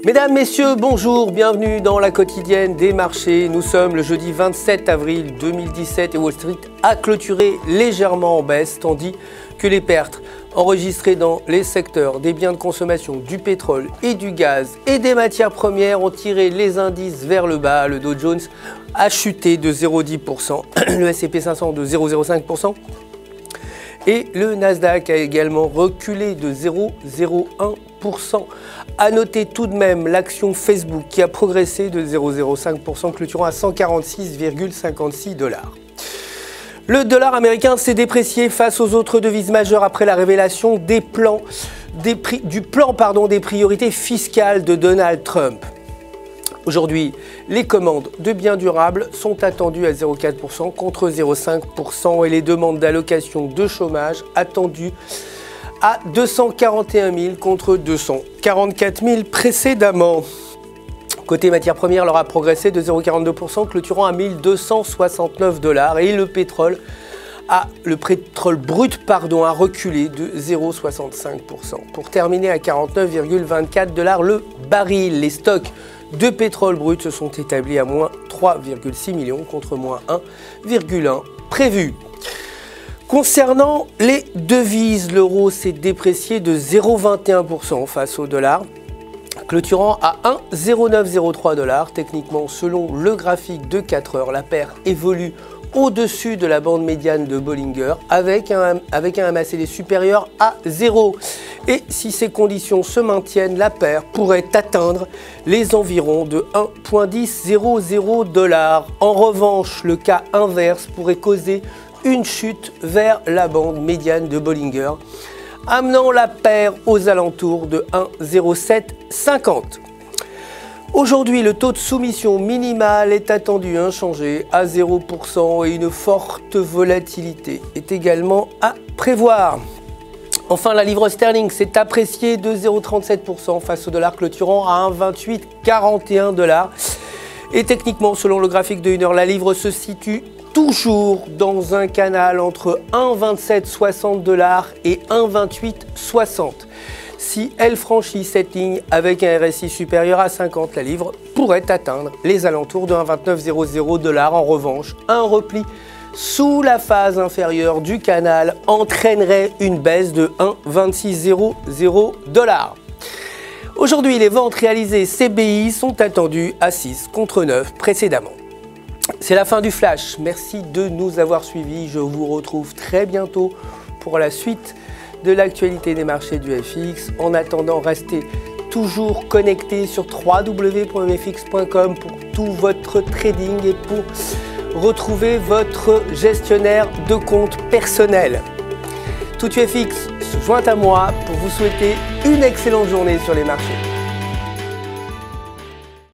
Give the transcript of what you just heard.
Mesdames, Messieurs, bonjour, bienvenue dans la quotidienne des marchés. Nous sommes le jeudi 27 avril 2017 et Wall Street a clôturé légèrement en baisse, tandis que les pertes enregistrées dans les secteurs des biens de consommation, du pétrole et du gaz et des matières premières ont tiré les indices vers le bas. Le Dow Jones a chuté de 0,10%, le S&P 500 de 0,05%. Et le Nasdaq a également reculé de 0,01%. À noter tout de même l'action Facebook qui a progressé de 0,05%, clôturant à 146,56 $. Le dollar américain s'est déprécié face aux autres devises majeures après la révélation du plan des priorités fiscales de Donald Trump. Aujourd'hui, les commandes de biens durables sont attendues à 0,4% contre 0,5% et les demandes d'allocation de chômage attendues à 241 000 contre 244 000 précédemment. Côté matières premières, l'or a progressé de 0,42%, clôturant à 1 269 $ et le pétrole brut a reculé de 0,65%. Pour terminer à 49,24 $ le baril, les stocks de pétrole brut se sont établis à moins 3,6 millions contre moins 1,1 prévu. Concernant les devises, l'euro s'est déprécié de 0,21% face au dollar, clôturant à 1,0903 $. Techniquement, selon le graphique de 4 heures, la paire évolue au-dessus de la bande médiane de Bollinger avec un MACD supérieur à 0. Et si ces conditions se maintiennent, la paire pourrait atteindre les environs de 1,1000 $. En revanche, le cas inverse pourrait causer une chute vers la bande médiane de Bollinger, amenant la paire aux alentours de 1,0750. Aujourd'hui, le taux de soumission minimal est attendu inchangé à 0% et une forte volatilité est également à prévoir. Enfin, la livre sterling s'est appréciée de 0,37% face au dollar, clôturant à 1,2841 $. Et techniquement, selon le graphique de 1 heure, la livre se situe toujours dans un canal entre 1,2760 $ et 1,2860. Si elle franchit cette ligne avec un RSI supérieur à 50, la livre pourrait atteindre les alentours de 1,2900 $. En revanche, un repli sous la phase inférieure du canal entraînerait une baisse de 1,2600 $. Aujourd'hui, les ventes réalisées CBI sont attendues à 6 contre 9 précédemment. C'est la fin du flash. Merci de nous avoir suivis. Je vous retrouve très bientôt pour la suite de l'actualité des marchés du FX. En attendant, restez toujours connectés sur www.mfx.com pour tout votre trading et pour retrouver votre gestionnaire de compte personnel. Tout FX se joint à moi pour vous souhaiter une excellente journée sur les marchés.